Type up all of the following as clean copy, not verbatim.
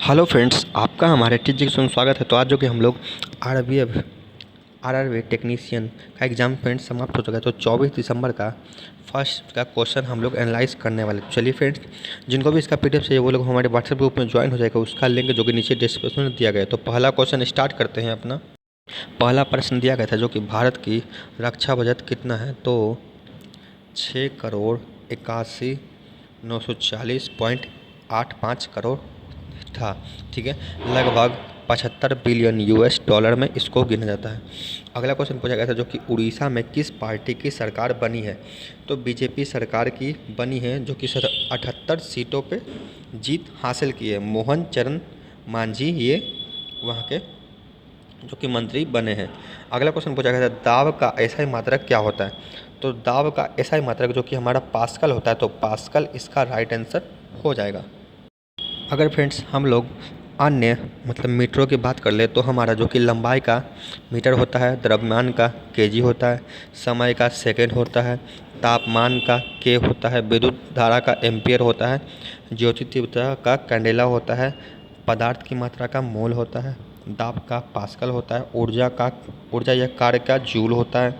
Hello friends, आपका हमारे teacher में स्वागत है। तो आज जो कि हम लोग आरआरबी टेक्नीशियन का एग्ज़ाम फ्रेंड्स समाप्त हो चुका है। तो 24 दिसंबर का फर्स्ट का क्वेश्चन हम लोग एनालाइज करने वाले। चलिए फ्रेंड्स, जिनको भी इसका पीडीएफ चाहिए वो लोग हमारे व्हाट्सएप ग्रुप में ज्वाइन हो जाएगा। उसका लिंक जो कि नीचे डिस्क्रिप्शन में दिया गया है। तो पहला क्वेश्चन स्टार्ट करते हैं अपना। पहला प्रश्न दिया गया था जो कि भारत की रक्षा बजट कितना है। तो 6,81,940.85 करोड़ था। ठीक है, लगभग 75 बिलियन यूएस डॉलर में इसको गिना जाता है। अगला क्वेश्चन पूछा गया था जो कि उड़ीसा में किस पार्टी की सरकार बनी है। तो बीजेपी सरकार की बनी है जो कि 78 सीटों पे जीत हासिल की है। मोहन चरण मांझी ये वहाँ के जो कि मंत्री बने हैं। अगला क्वेश्चन पूछा गया था दाब का एसआई मात्रक क्या होता है। तो दाब का एसआई मात्रक जो कि हमारा पास्कल होता है। तो पास्कल इसका राइट आंसर हो जाएगा। अगर फ्रेंड्स हम लोग अन्य मतलब मीटरों की बात कर ले तो हमारा जो कि लंबाई का मीटर होता है, द्रव्यमान का केजी होता है, समय का सेकंड होता है, तापमान का के होता है, विद्युत धारा का एम्पियर होता है, ज्योति तीव्रता का कैंडेला होता है, पदार्थ की मात्रा का मोल होता है, दाब का पास्कल होता है, ऊर्जा या कार्य का जूल होता है,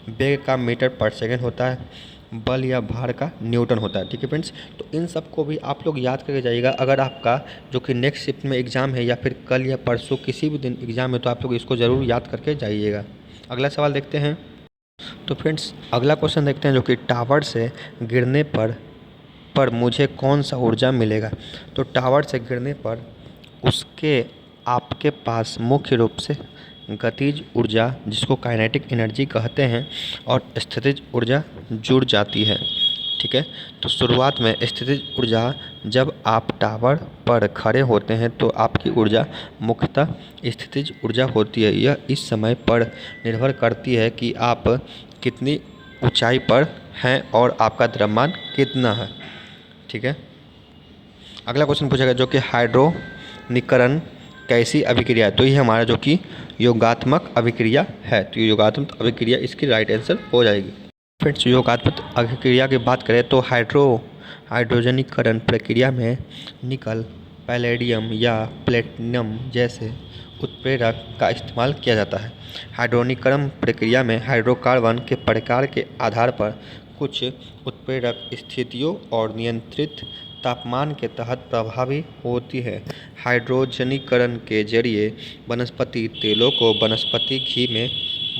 वेग का मीटर पर सेकंड होता है, बल या भार का न्यूटन होता है। ठीक है फ्रेंड्स, तो इन सब को भी आप लोग याद करके जाइएगा। अगर आपका जो कि नेक्स्ट शिफ्ट में एग्ज़ाम है या फिर कल या परसों किसी भी दिन एग्ज़ाम है तो आप लोग इसको ज़रूर याद करके जाइएगा। अगला सवाल देखते हैं। तो फ्रेंड्स, अगला क्वेश्चन देखते हैं जो कि टावर से गिरने पर मुझे कौन सा ऊर्जा मिलेगा। तो टावर से गिरने पर उसके आपके पास मुख्य रूप से गतिज ऊर्जा जिसको काइनेटिक एनर्जी कहते हैं और स्थितिज ऊर्जा जुड़ जाती है। ठीक है, तो शुरुआत में स्थितिज ऊर्जा जब आप टावर पर खड़े होते हैं तो आपकी ऊर्जा मुख्यतः स्थितिज ऊर्जा होती है। यह इस समय पर निर्भर करती है कि आप कितनी ऊंचाई पर हैं और आपका द्रव्यमान कितना है। ठीक है, अगला क्वेश्चन पूछा गया जो कि हाइड्रोनीकरण कैसी अभिक्रिया है। तो ये हमारा जो कि योगात्मक अभिक्रिया है। तो योगात्मक अभिक्रिया इसकी राइट आंसर हो जाएगी। फ्रेंड्स, योगात्मक अभिक्रिया की बात करें तो हाइड्रोजनीकरण प्रक्रिया में निकल, पैलेडियम या प्लेटिनम जैसे उत्प्रेरक का इस्तेमाल किया जाता है। हाइड्रोनीकरण प्रक्रिया में हाइड्रोकार्बन के प्रकार के आधार पर कुछ उत्प्रेरक स्थितियों और नियंत्रित तापमान के तहत प्रभावी होती है। हाइड्रोजनीकरण के जरिए वनस्पति तेलों को वनस्पति घी में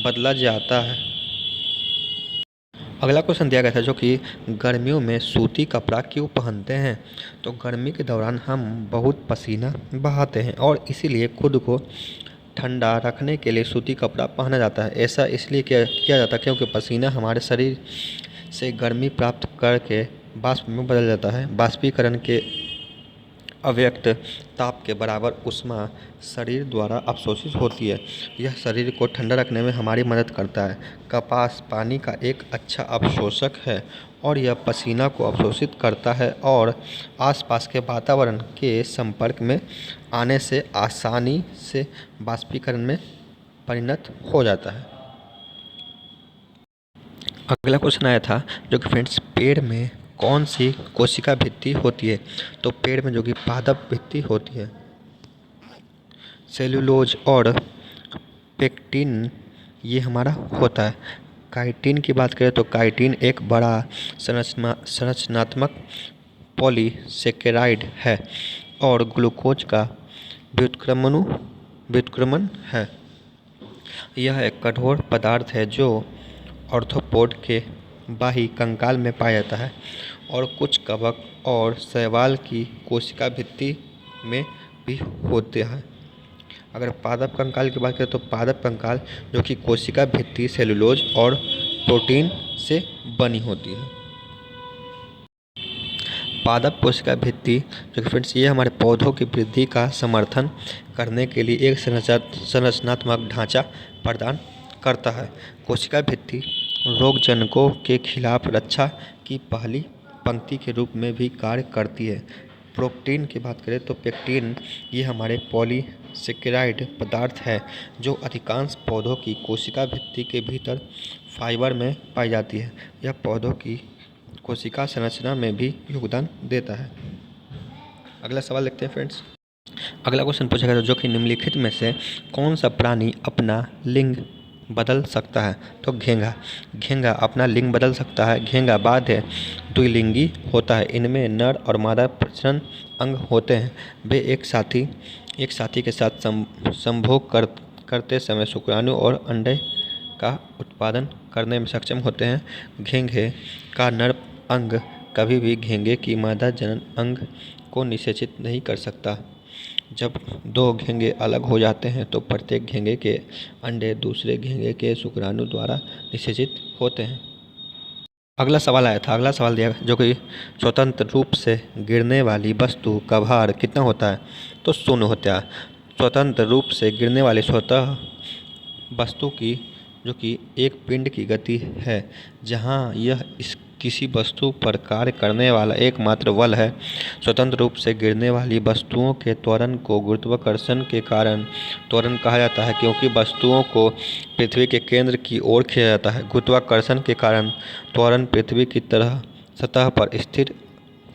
बदला जाता है। अगला क्वेश्चन दिया गया था जो कि गर्मियों में सूती कपड़ा क्यों पहनते हैं। तो गर्मी के दौरान हम बहुत पसीना बहाते हैं और इसीलिए खुद को ठंडा रखने के लिए सूती कपड़ा पहना जाता है। ऐसा इसलिए किया जाता है क्योंकि पसीना हमारे शरीर से गर्मी प्राप्त करके वाष्प में बदल जाता है। वाष्पीकरण के अव्यक्त ताप के बराबर ऊष्मा शरीर द्वारा अवशोषित होती है। यह शरीर को ठंडा रखने में हमारी मदद करता है। कपास पानी का एक अच्छा अवशोषक है और यह पसीना को अवशोषित करता है और आसपास के वातावरण के संपर्क में आने से आसानी से वाष्पीकरण में परिणत हो जाता है। अगला क्वेश्चन आया था जो कि फ्रेंड्स पेड़ में कौन सी कोशिका भित्ति होती है। तो पेड़ में जो कि पादप भित्ति होती है। सेल्यूलोज और पेक्टिन ये हमारा होता है। काइटिन की बात करें तो काइटिन एक बड़ा संरचनात्मक पॉलीसेकेराइड है और ग्लूकोज का व्युत्क्रमण है। यह एक कठोर पदार्थ है जो आर्थ्रोपोड के बाही कंकाल में पाया जाता है और कुछ कवक और शैवाल की कोशिका भित्ति में भी होते हैं। अगर पादप कंकाल की बात करें तो पादप कंकाल जो कि कोशिका भित्ति सेलुलोज और प्रोटीन से बनी होती है। पादप कोशिका भित्ति जो कि फ्रेंड्स ये हमारे पौधों की वृद्धि का समर्थन करने के लिए एक संरचनात्मक ढांचा प्रदान करता है। कोशिका भित्ति रोगजनकों के खिलाफ रक्षा की पहली पंक्ति के रूप में भी कार्य करती है। प्रोटीन की बात करें तो पेक्टिन ये हमारे पॉलीसेकेराइड पदार्थ है जो अधिकांश पौधों की कोशिका भित्ति के भीतर फाइबर में पाई जाती है। यह पौधों की कोशिका संरचना में भी योगदान देता है। अगला सवाल देखते हैं फ्रेंड्स। अगला क्वेश्चन पूछा गया था जो कि निम्नलिखित में से कौन सा प्राणी अपना लिंग बदल सकता है? तो घेंघा। घेंघा अपना लिंग बदल सकता है। घेंघा बाध्य द्विलिंगी होता है। इनमें नर और मादा प्रजनन अंग होते हैं। वे एक साथी के साथ संभोग करते समय शुक्राणु और अंडे का उत्पादन करने में सक्षम होते हैं। घेंघे का नर अंग कभी भी घेंघे की मादा जनन अंग को निषेचित नहीं कर सकता। जब दो घेंघे अलग हो जाते हैं तो प्रत्येक घेंघे के अंडे दूसरे घेंघे के शुक्राणु द्वारा निषेचित होते हैं। अगला सवाल आया था, अगला सवाल दिया जो कि स्वतंत्र रूप से गिरने वाली वस्तु का भार कितना होता है? तो 0 होता है। स्वतंत्र रूप से गिरने वाली स्वतः वस्तु की जो कि एक पिंड की गति है जहाँ यह किसी वस्तु पर कार्य करने वाला एकमात्र बल है। स्वतंत्र रूप से गिरने वाली वस्तुओं के त्वरण को गुरुत्वाकर्षण के कारण त्वरण कहा जाता है क्योंकि वस्तुओं को पृथ्वी के केंद्र की ओर खींचा जाता है। गुरुत्वाकर्षण के कारण त्वरण पृथ्वी की तरह सतह पर स्थिर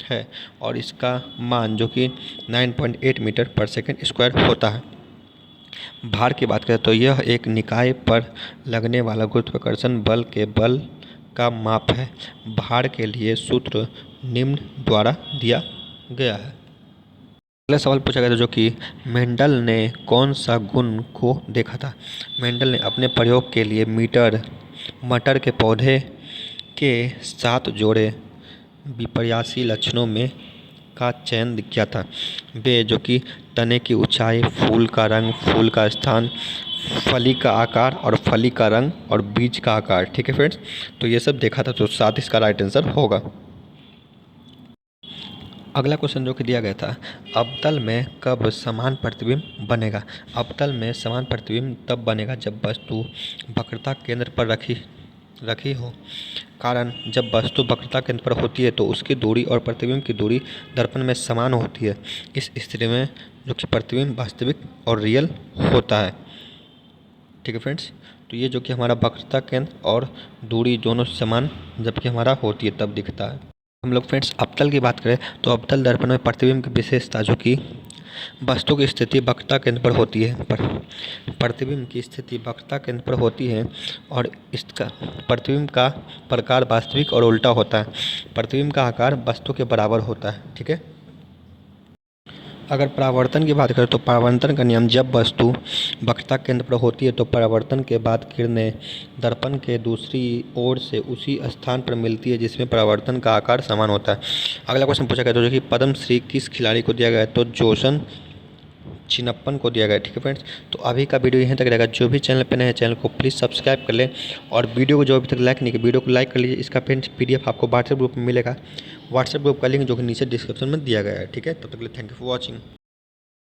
है और इसका मान जो कि 9.8 मीटर पर सेकंड स्क्वायर होता है। भार की बात करें तो यह एक निकाय पर लगने वाला गुरुत्वाकर्षण बल के बल का माप है। भार के लिए सूत्र निम्न द्वारा दिया गया है। अगला सवाल पूछा गया था जो कि मेंडल ने कौन सा गुण को देखा था? मेंडल ने अपने प्रयोग के लिए मटर के पौधे के 7 जोड़े विपर्यासी लक्षणों में का चयन किया था। वे जो कि तने की ऊंचाई, फूल का रंग, फूल का स्थान, फली का आकार और फली का रंग और बीज का आकार। ठीक है फ्रेंड्स, तो ये सब देखा था, तो 7 इसका राइट आंसर होगा। अगला क्वेश्चन जो कि दिया गया था, अवतल में कब समान प्रतिबिंब बनेगा? अवतल में समान प्रतिबिंब तब बनेगा जब वस्तु वक्रता केंद्र पर रखी हो। कारण जब वस्तु वक्रता केंद्र पर होती है तो उसकी दूरी और प्रतिबिंब की दूरी दर्पण में समान होती है। इस स्थिति में जो कि प्रतिबिंब वास्तविक और रियल होता है। ठीक है फ्रेंड्स, तो ये जो कि हमारा वक्रता केंद्र और दूरी दोनों समान जबकि हमारा होती है तब दिखता है। हम लोग फ्रेंड्स अवतल की बात करें तो अवतल दर्पण में प्रतिबिंब की विशेषता जो कि वस्तु की स्थिति वक्रता केंद्र पर होती है, प्रतिबिंब की स्थिति वक्रता केंद्र पर होती है और इसका प्रतिबिंब का प्रकार वास्तविक और उल्टा होता है। प्रतिबिंब का आकार वस्तु के बराबर होता है। ठीक है, अगर परावर्तन की बात करें तो परावर्तन का नियम, जब वस्तु वक्रता केंद्र पर होती है तो परावर्तन के बाद किरणें दर्पण के दूसरी ओर से उसी स्थान पर मिलती है जिसमें परावर्तन का आकार समान होता है। अगला क्वेश्चन पूछा गया तो जो कि पद्मश्री किस खिलाड़ी को दिया गया है? तो जोसन चिनप्पन को दिया गया। ठीक है फ्रेंड्स, तो अभी का वीडियो यहीं तक रहेगा। जो भी चैनल पर नए हैं चैनल को प्लीज़ सब्सक्राइब कर लें और वीडियो को जो अभी तक लाइक नहीं किया वीडियो को लाइक कर लीजिए। इसका फ्रेंड्स PDF आपको व्हाट्सएप ग्रुप में मिलेगा। व्हाट्सएप ग्रुप का लिंक जो कि नीचे डिस्क्रिप्शन में दिया गया है। ठीक है, तब तक के लिए थैंक यू फॉर वॉचिंग।